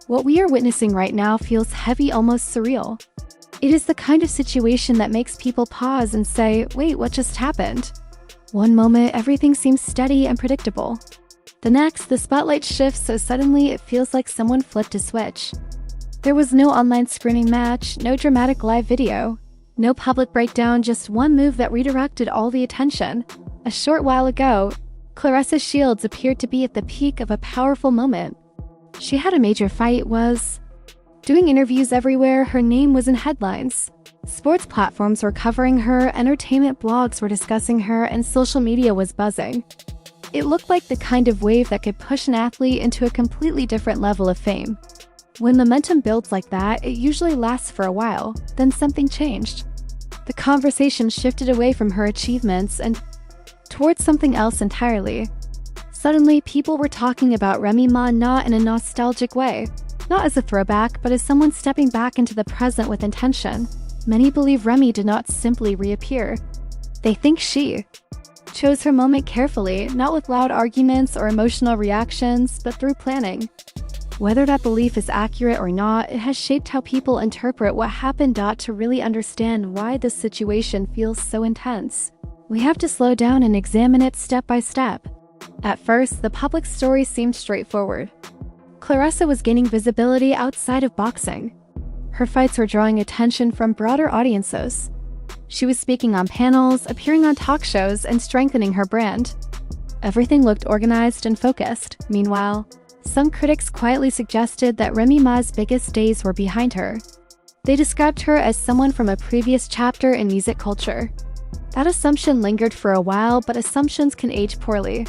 What we are witnessing right now feels heavy, almost surreal. It is the kind of situation that makes people pause and say, wait, what just happened? One moment, everything seems steady and predictable. The next, the spotlight shifts so suddenly it feels like someone flipped a switch. There was no online screening match, no dramatic live video, no public breakdown, just one move that redirected all the attention. A short while ago, Claressa Shields appeared to be at the peak of a powerful moment. She had a major fight, was doing interviews everywhere, her name was in headlines. Sports platforms were covering her, entertainment blogs were discussing her, and social media was buzzing. It looked like the kind of wave that could push an athlete into a completely different level of fame. When momentum builds like that, it usually lasts for a while, then something changed. The conversation shifted away from her achievements and towards something else entirely. Suddenly, people were talking about Remy Ma not in a nostalgic way, not as a throwback, but as someone stepping back into the present with intention. Many believe Remy did not simply reappear. They think she chose her moment carefully, not with loud arguments or emotional reactions, but through planning. Whether that belief is accurate or not, it has shaped how people interpret what happened. To really understand why this situation feels so intense, we have to slow down and examine it step by step. At first, the public story seemed straightforward. Claressa was gaining visibility outside of boxing. Her fights were drawing attention from broader audiences. She was speaking on panels, appearing on talk shows, and strengthening her brand. Everything looked organized and focused. Meanwhile, some critics quietly suggested that Remy Ma's biggest days were behind her. They described her as someone from a previous chapter in music culture. That assumption lingered for a while, but assumptions can age poorly.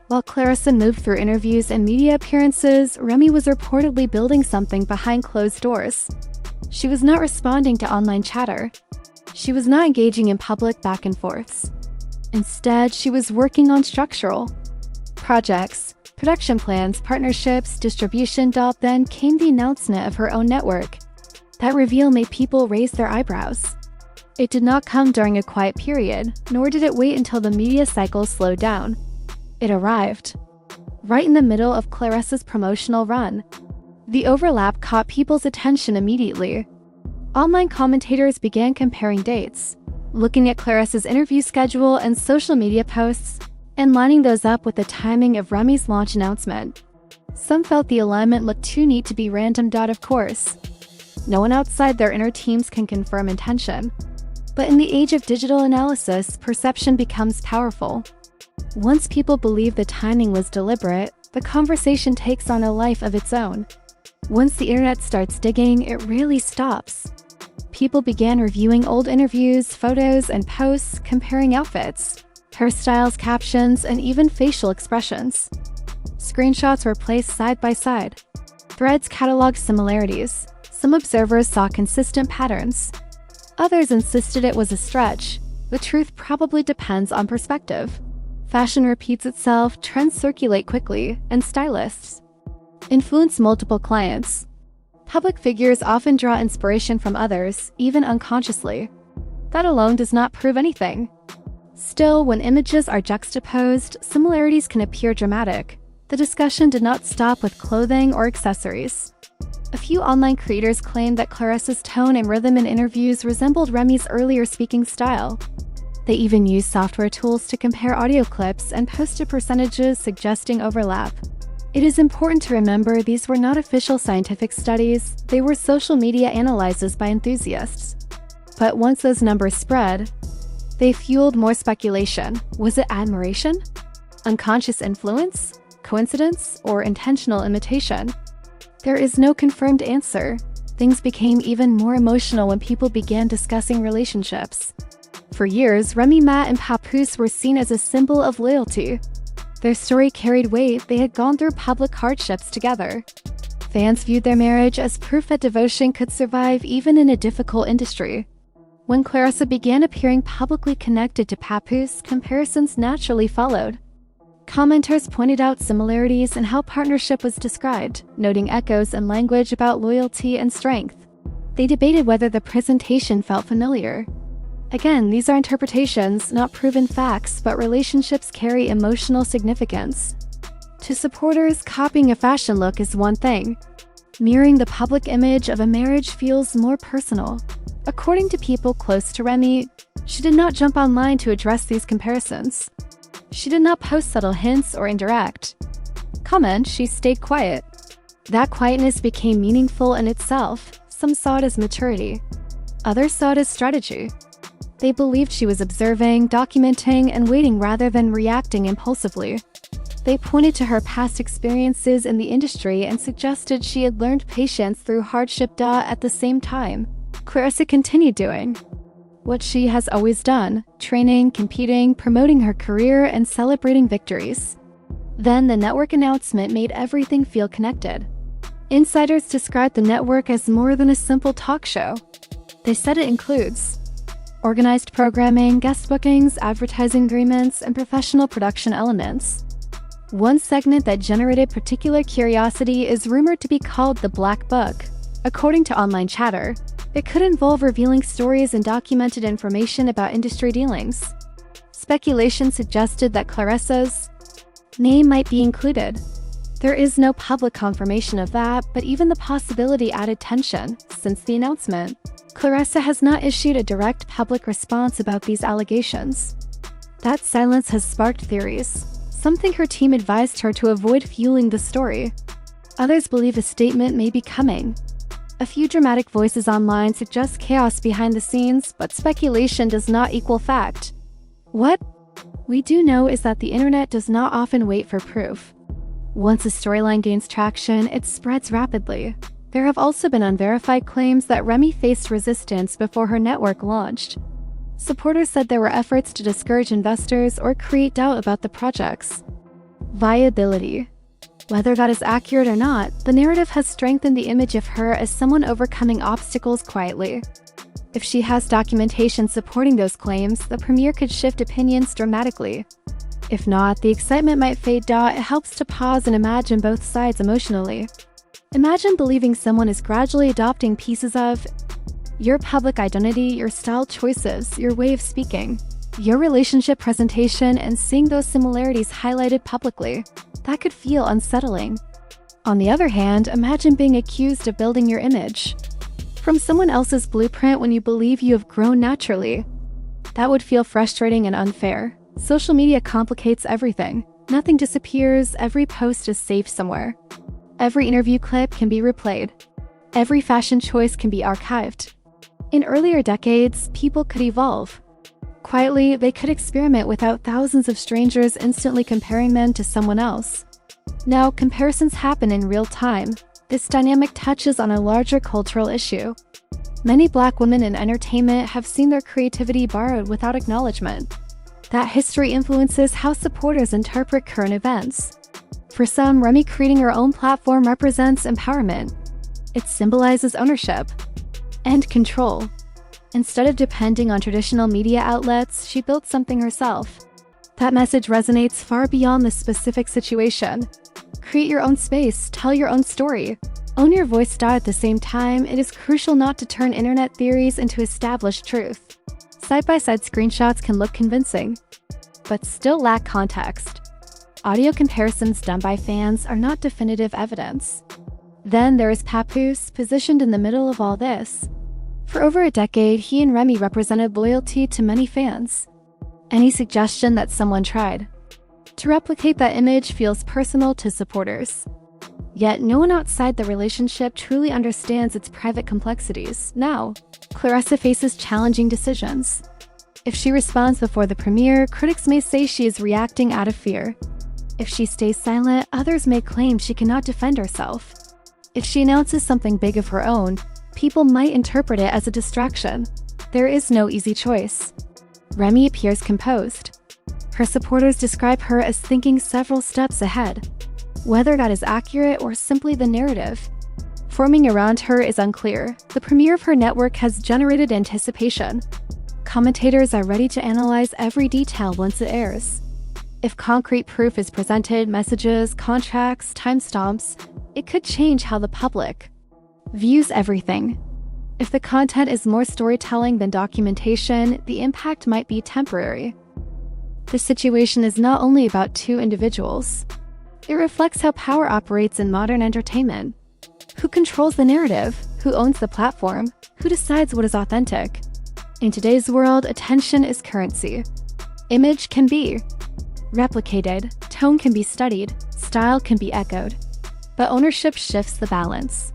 While Claressa moved through interviews and media appearances, Remy was reportedly building something behind closed doors. She was not responding to online chatter. She was not engaging in public back and forths. Instead, she was working on structural projects, production plans, partnerships, distribution. Then came the announcement of her own network. That reveal made people raise their eyebrows. It did not come during a quiet period, nor did it wait until the media cycle slowed down. It arrived right in the middle of Claressa's promotional run. The overlap caught people's attention immediately. Online commentators began comparing dates, looking at Claressa's interview schedule and social media posts, and lining those up with the timing of Remy's launch announcement. Some felt the alignment looked too neat to be random. Of course, no one outside their inner teams can confirm intention. But in the age of digital analysis, perception becomes powerful. Once people believe the timing was deliberate, the conversation takes on a life of its own. Once the internet starts digging, it really stops. People began reviewing old interviews, photos, and posts, comparing outfits, hairstyles, captions, and even facial expressions. Screenshots were placed side by side. Threads cataloged similarities. Some observers saw consistent patterns. Others insisted it was a stretch. The truth probably depends on perspective. Fashion repeats itself, trends circulate quickly, and stylists influence multiple clients. Public figures often draw inspiration from others, even unconsciously. That alone does not prove anything. Still, when images are juxtaposed, similarities can appear dramatic. The discussion did not stop with clothing or accessories. A few online creators claimed that Claressa's tone and rhythm in interviews resembled Remy's earlier speaking style. They even used software tools to compare audio clips and posted percentages suggesting overlap. It is important to remember these were not official scientific studies, they were social media analyses by enthusiasts. But once those numbers spread, they fueled more speculation. Was it admiration? Unconscious influence? Coincidence? Or intentional imitation? There is no confirmed answer. Things became even more emotional when people began discussing relationships. For years, Remy Ma and Papoose were seen as a symbol of loyalty. Their story carried weight. They had gone through public hardships together. Fans viewed their marriage as proof that devotion could survive even in a difficult industry. When Claressa began appearing publicly connected to Papoose, comparisons naturally followed. Commenters pointed out similarities in how partnership was described, noting echoes in language about loyalty and strength. They debated whether the presentation felt familiar. Again, these are interpretations, not proven facts, but relationships carry emotional significance. To supporters, copying a fashion look is one thing. Mirroring the public image of a marriage feels more personal. According to people close to Remy, she did not jump online to address these comparisons. She did not post subtle hints or indirect comments, she stayed quiet. That quietness became meaningful in itself. Some saw it as maturity. Others saw it as strategy. They believed she was observing, documenting, and waiting rather than reacting impulsively. They pointed to her past experiences in the industry and suggested she had learned patience through hardship. At the same time, Claressa continued doing what she has always done: training, competing, promoting her career, and celebrating victories. Then the network announcement made everything feel connected. Insiders described the network as more than a simple talk show. They said it includes organized programming, guest bookings, advertising agreements, and professional production elements. One segment that generated particular curiosity is rumored to be called the Black Book. According to online chatter, it could involve revealing stories and documented information about industry dealings. Speculation suggested that Claressa's name might be included. There is no public confirmation of that, but even the possibility added tension. Since the announcement, Claressa has not issued a direct public response about these allegations. That silence has sparked theories. Some think her team advised her to avoid fueling the story. Others believe a statement may be coming. A few dramatic voices online suggest chaos behind the scenes, but speculation does not equal fact. What we do know is that the internet does not often wait for proof. Once a storyline gains traction, it spreads rapidly. There have also been unverified claims that Remy faced resistance before her network launched. Supporters said there were efforts to discourage investors or create doubt about the project's viability. Whether that is accurate or not, the narrative has strengthened the image of her as someone overcoming obstacles quietly. If she has documentation supporting those claims, the premiere could shift opinions dramatically. If not, the excitement might fade. It helps to pause and imagine both sides emotionally. Imagine believing someone is gradually adopting pieces of your public identity, your style choices, your way of speaking, your relationship presentation, and seeing those similarities highlighted publicly. That could feel unsettling. On the other hand, imagine being accused of building your image from someone else's blueprint when you believe you have grown naturally. That would feel frustrating and unfair. Social media complicates everything. Nothing disappears, every post is saved somewhere. Every interview clip can be replayed. Every fashion choice can be archived. In earlier decades, people could evolve. Quietly, they could experiment without thousands of strangers instantly comparing them to someone else. Now, comparisons happen in real time. This dynamic touches on a larger cultural issue. Many Black women in entertainment have seen their creativity borrowed without acknowledgement. That history influences how supporters interpret current events. For some, Remy creating her own platform represents empowerment. It symbolizes ownership and control. Instead of depending on traditional media outlets, she built something herself. That message resonates far beyond the specific situation. Create your own space, tell your own story, own your voice. At the same time, it is crucial not to turn internet theories into established truth. Side-by-side screenshots can look convincing, but still lack context. Audio comparisons done by fans are not definitive evidence. Then there is Papoose, positioned in the middle of all this. For over a decade, he and Remy represented loyalty to many fans. Any suggestion that someone tried to replicate that image feels personal to supporters. Yet no one outside the relationship truly understands its private complexities. Now, Claressa faces challenging decisions. If she responds before the premiere, critics may say she is reacting out of fear. If she stays silent, others may claim she cannot defend herself. If she announces something big of her own, people might interpret it as a distraction. There is no easy choice. Remy appears composed. Her supporters describe her as thinking several steps ahead. Whether that is accurate or simply the narrative forming around her is unclear. The premiere of her network has generated anticipation. Commentators are ready to analyze every detail once it airs. If concrete proof is presented, messages, contracts, timestamps, it could change how the public views everything. If the content is more storytelling than documentation, the impact might be temporary. The situation is not only about two individuals. It reflects how power operates in modern entertainment. Who controls the narrative? Who owns the platform? Who decides what is authentic? In today's world, attention is currency. Image can be replicated, tone can be studied, style can be echoed. But ownership shifts the balance.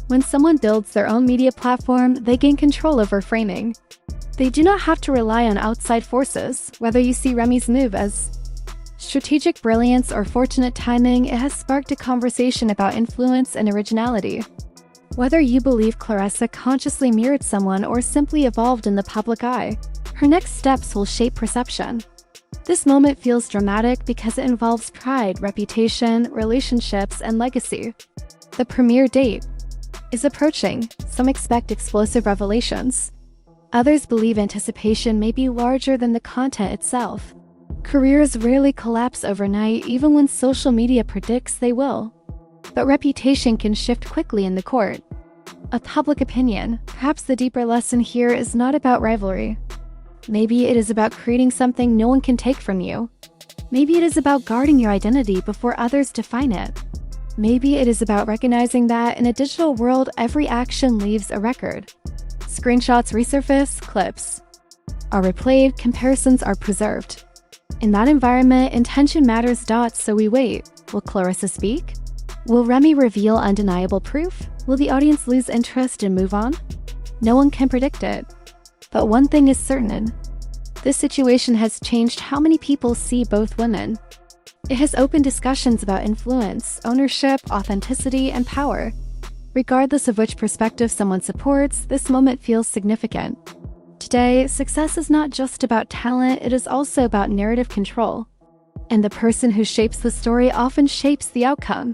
When someone builds their own media platform, they gain control over framing. They do not have to rely on outside forces. Whether you see Remy's move as strategic brilliance or fortunate timing, it has sparked a conversation about influence and originality. Whether you believe Claressa consciously mirrored someone or simply evolved in the public eye, her next steps will shape perception. This moment feels dramatic because it involves pride, reputation, relationships, and legacy. The premiere date is approaching. Some expect explosive revelations. Others believe anticipation may be larger than the content itself. Careers rarely collapse overnight, even when social media predicts they will. But reputation can shift quickly in the court of public opinion. Perhaps the deeper lesson here is not about rivalry. Maybe it is about creating something no one can take from you. Maybe it is about guarding your identity before others define it. Maybe it is about recognizing that in a digital world, every action leaves a record. Screenshots resurface, clips are replayed, comparisons are preserved. In that environment, intention matters. So we wait. Will Claressa speak? Will Remy reveal undeniable proof? Will the audience lose interest and move on? No one can predict it. But one thing is certain. This situation has changed how many people see both women. It has opened discussions about influence, ownership, authenticity, and power. Regardless of which perspective someone supports, this moment feels significant. Today, success is not just about talent, it is also about narrative control. And the person who shapes the story often shapes the outcome.